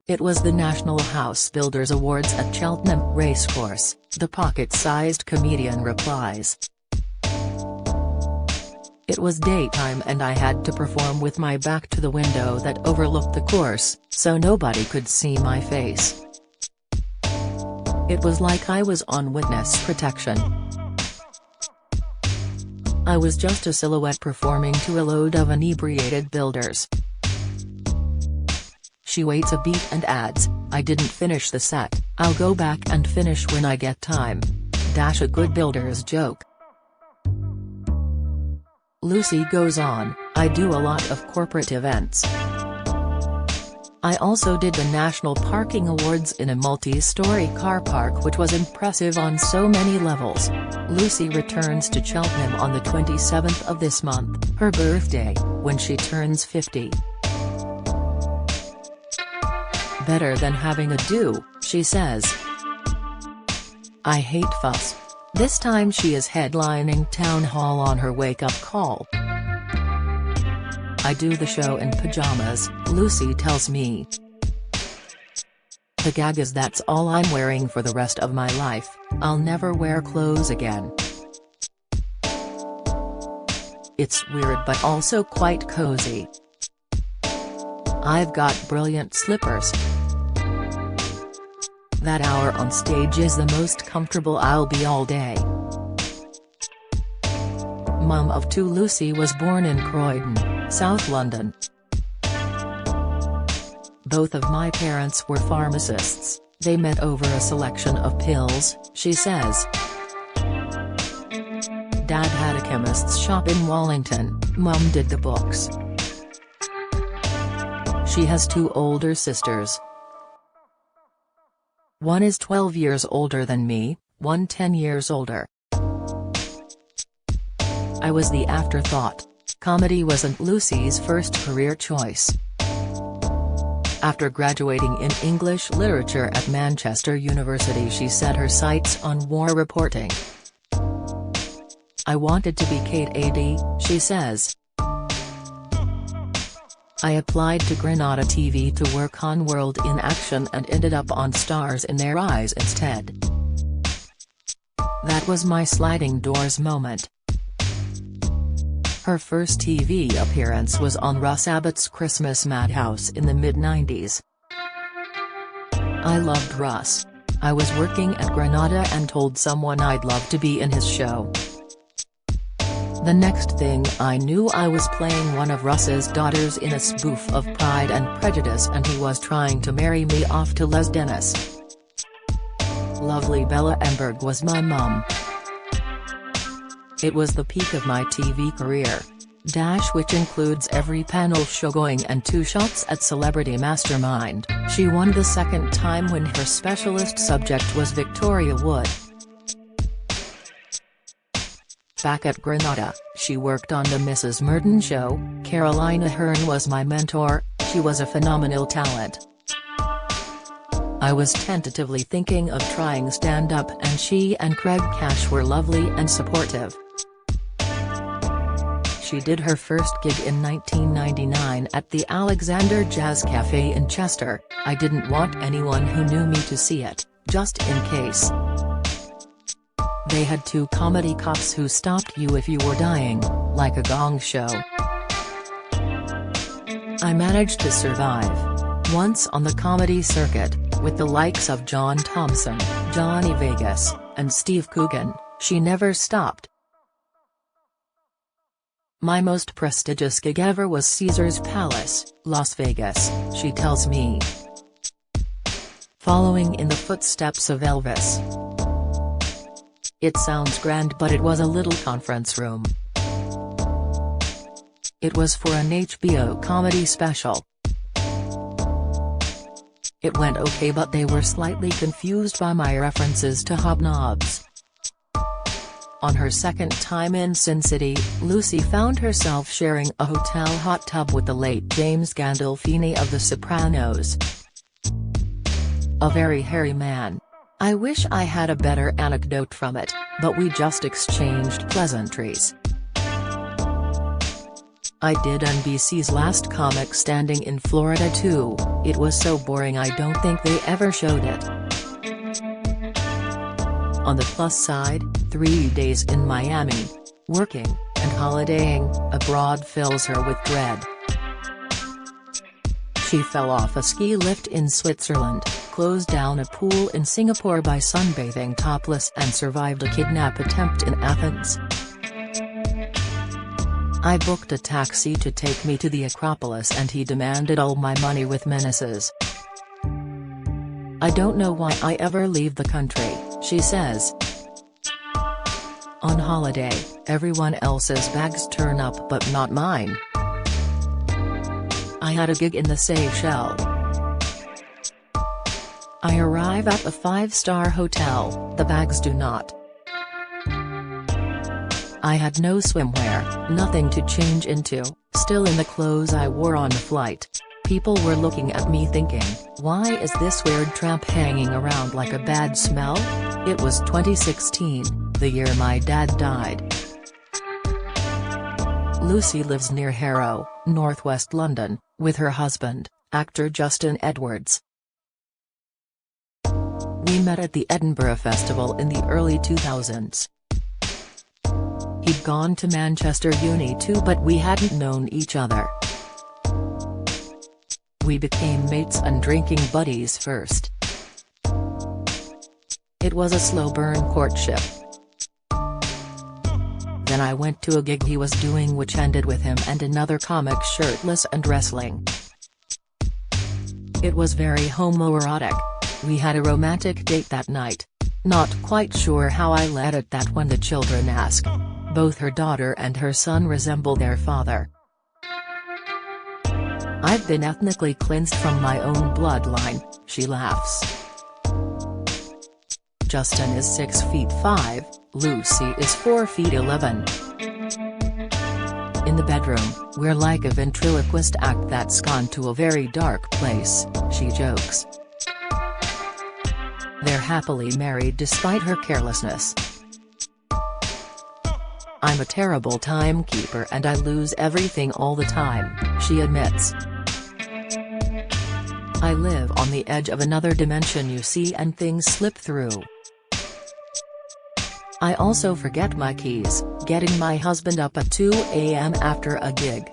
It was the National House Builders Awards at Cheltenham Racecourse, the pocket-sized comedian replies. It was daytime and I had to perform with my back to the window that overlooked the course, so nobody could see my face. It was like I was on witness protection. I was just a silhouette performing to a load of inebriated builders. She waits a beat and adds, "I didn't finish the set, I'll go back and finish when I get time." A good builder's joke. Lucy goes on, "I do a lot of corporate events. I also did the National Parking Awards in a multi-story car park, which was impressive on so many levels." Lucy returns to Cheltenham on the 27th of this month, her birthday, when she turns 50. Better than having a do, she says. "I hate fuss." This time she is headlining Town Hall on her wake-up call. "I do the show in pyjamas," Lucy tells me. "The gag is that's all I'm wearing for the rest of my life, I'll never wear clothes again. It's weird but also quite cozy. I've got brilliant slippers. That hour on stage is the most comfortable I'll be all day." Mum of two, Lucy was born in Croydon, South London. "Both of my parents were pharmacists, they met over a selection of pills," she says. "Dad had a chemist's shop in Wallington, Mum did the books." She has two older sisters. One is 12 years older than me, one 10 years older. "I was the afterthought. Comedy wasn't Lucy's first career choice. After graduating in English literature at Manchester University, she set her sights on war reporting. "I wanted to be Kate AD," she says. "I applied to Granada TV to work on World in Action and ended up on Stars in Their Eyes instead. That was my sliding doors moment." Her first TV appearance was on Russ Abbott's Christmas Madhouse in the mid-90s. "I loved Russ. I was working at Granada and told someone I'd love to be in his show. The next thing I knew I was playing one of Russ's daughters in a spoof of Pride and Prejudice and he was trying to marry me off to Les Dennis. Lovely Bella Emberg was my mum. It was the peak of my TV career. Which includes every panel showgoing and 2 shots at Celebrity Mastermind." She won the second time when her specialist subject was Victoria Wood. Back at Granada, she worked on the Mrs. Murden show. "Caroline Aherne was my mentor, she was a phenomenal talent. I was tentatively thinking of trying stand-up and she and Craig Cash were lovely and supportive." She did her first gig in 1999 at the Alexander Jazz Café in Chester. "I didn't want anyone who knew me to see it, just in case. They had 2 comedy cops who stopped you if you were dying, like a gong show. I managed to survive. Once on the comedy circuit, with the likes of John Thompson, Johnny Vegas, and Steve Coogan, she never stopped. My most prestigious gig ever was Caesar's Palace, Las Vegas," she tells me. Following in the footsteps of Elvis. "It sounds grand but it was a little conference room. It was for an HBO comedy special. It went okay but they were slightly confused by my references to Hobnobs." On her second time in Sin City, Lucy found herself sharing a hotel hot tub with the late James Gandolfini of The Sopranos. "A very hairy man. I wish I had a better anecdote from it, but we just exchanged pleasantries." I did NBC's Last Comic Standing in Florida too. It was so boring I don't think they ever showed it. On the plus side, 3 days in Miami, working, and holidaying abroad fills her with dread. She fell off a ski lift in Switzerland, closed down a pool in Singapore by sunbathing topless and survived a kidnap attempt in Athens. I booked a taxi to take me to the Acropolis and he demanded all my money with menaces. I don't know why I ever leave the country, she says. On holiday, everyone else's bags turn up but not mine. I had a gig in the Seychelles. I arrive at a 5-star hotel, the bags do not. I had no swimwear, nothing to change into, still in the clothes I wore on the flight. People were looking at me thinking, why is this weird tramp hanging around like a bad smell? It was 2016, the year my dad died. Lucy lives near Harrow, northwest London, with her husband, actor Justin Edwards. We met at the Edinburgh Festival in the early 2000s. He'd gone to Manchester Uni too but we hadn't known each other. We became mates and drinking buddies first. It was a slow burn courtship. Then I went to a gig he was doing which ended with him and another comic shirtless and wrestling. It was very homoerotic. We had a romantic date that night. Not quite sure how I led at that when the children ask. Both her daughter and her son resemble their father. I've been ethnically cleansed from my own bloodline, she laughs. Justin is 6'5", Lucy is 4'11". In the bedroom, we're like a ventriloquist act that's gone to a very dark place, she jokes. They're happily married despite her carelessness. I'm a terrible timekeeper and I lose everything all the time, she admits. I live on the edge of another dimension you see and things slip through. I also forget my keys, getting my husband up at 2 a.m. after a gig.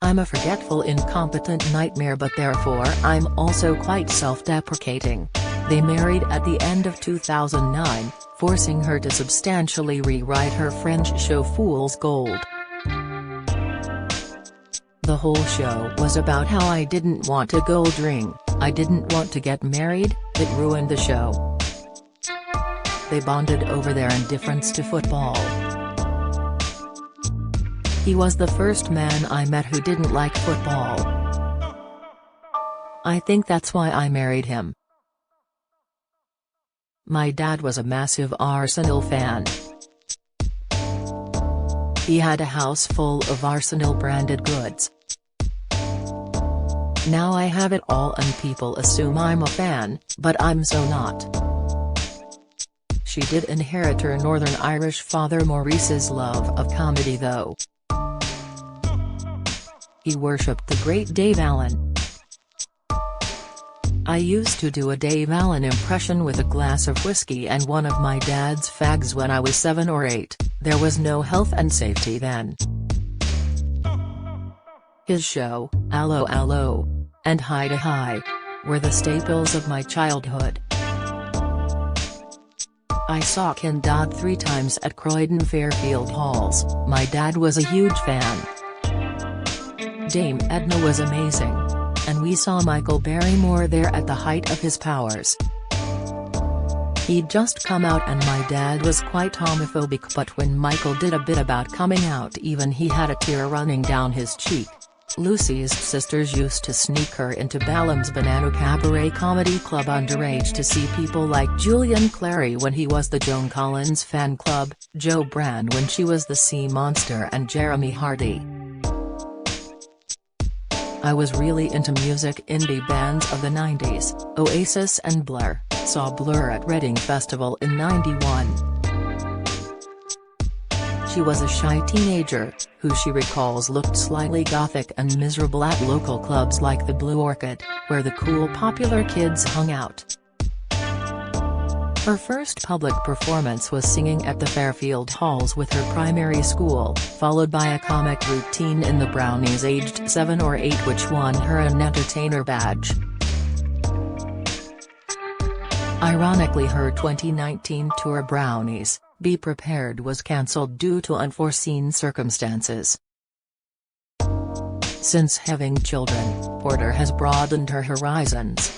I'm a forgetful incompetent nightmare but therefore I'm also quite self-deprecating. They married at the end of 2009, forcing her to substantially rewrite her French show Fool's Gold. The whole show was about how I didn't want a gold ring, I didn't want to get married, it ruined the show. They bonded over their indifference to football. He was the first man I met who didn't like football. I think that's why I married him. My dad was a massive Arsenal fan. He had a house full of Arsenal-branded goods. Now I have it all and people assume I'm a fan, but I'm so not. She did inherit her Northern Irish father Maurice's love of comedy though. He worshipped the great Dave Allen. I used to do a Dave Allen impression with a glass of whiskey and one of my dad's fags when I was 7 or 8, there was no health and safety then. His show, Allo Allo, and Hi to Hi, were the staples of my childhood. I saw Ken Dodd 3 times at Croydon Fairfield Halls, my dad was a huge fan. Dame Edna was amazing. And we saw Michael Barrymore there at the height of his powers. He'd just come out and my dad was quite homophobic but when Michael did a bit about coming out even he had a tear running down his cheek. Lucy's sisters used to sneak her into Ballum's Banana Cabaret Comedy Club underage to see people like Julian Clary when he was the Joan Collins fan club, Jo Brand when she was the Sea Monster and Jeremy Hardy. I was really into music indie bands of the 90s, Oasis and Blur, saw Blur at Reading Festival in '91. She was a shy teenager, who she recalls looked slightly gothic and miserable at local clubs like the Blue Orchid, where the cool popular kids hung out. Her first public performance was singing at the Fairfield Halls with her primary school, followed by a comic routine in the Brownies aged 7 or 8, which won her an entertainer badge. Ironically, her 2019 tour Brownies, Be Prepared was cancelled due to unforeseen circumstances. Since having children, Porter has broadened her horizons.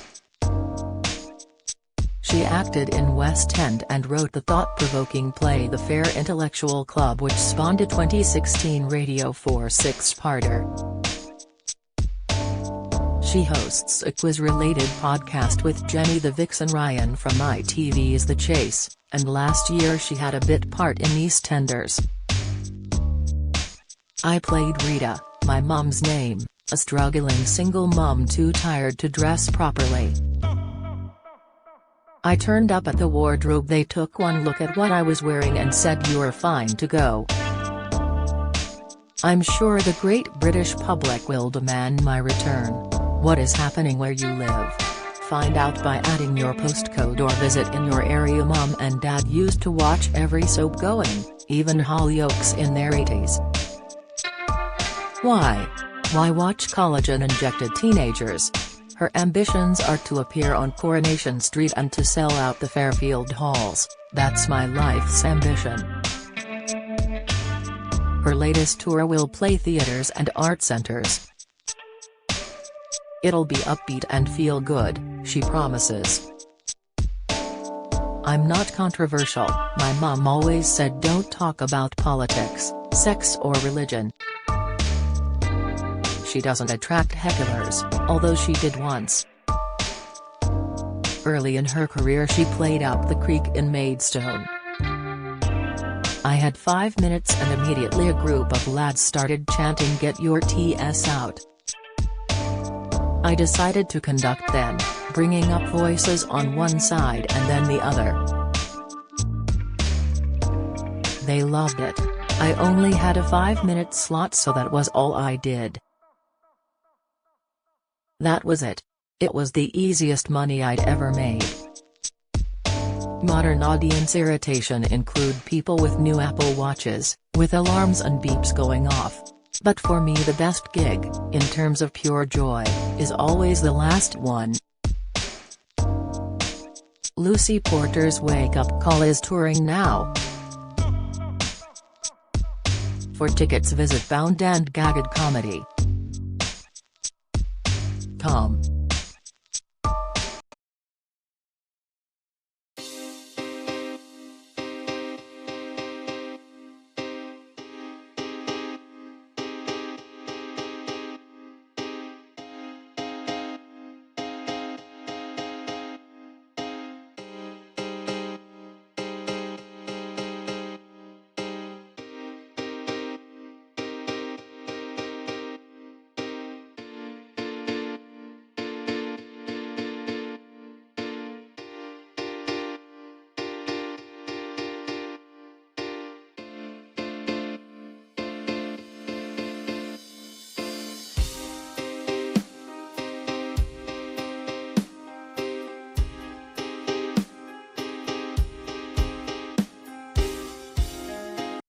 She acted in West End and wrote the thought-provoking play The Fair Intellectual Club, which spawned a 2016 Radio 4 six-parter. She hosts a quiz-related podcast with Jenny the Vixen Ryan from ITV's The Chase, and last year she had a bit part in EastEnders. I played Rita, my mum's name, a struggling single mum too tired to dress properly. I turned up at the wardrobe. They took one look at what I was wearing and said, "You're fine to go." I'm sure the great British public will demand my return. What is happening where you live? Find out by adding your postcode or visit in your area. Mum and Dad used to watch every soap going, even Hollyoaks in their 80s. Why? Why watch collagen-injected teenagers? Her ambitions are to appear on Coronation Street and to sell out the Fairfield Halls. That's my life's ambition. Her latest tour will play theaters and art centers. It'll be upbeat and feel good, she promises. I'm not controversial. My mum always said don't talk about politics, sex or religion. She doesn't attract hecklers, although she did once. Early in her career she played Out the Creek in Maidstone. I had 5 minutes and immediately a group of lads started chanting "Get your TS out." I decided to conduct then, bringing up voices on one side and then the other. They loved it. I only had a 5-minute slot, so that was all I did. That was it. It was the easiest money I'd ever made. Modern audience irritation include people with new Apple Watches, with alarms and beeps going off. But for me the best gig, in terms of pure joy, is always the last one. Lucy Porter's wake-up call is touring now. For tickets visit boundandgaggedcomedy.com.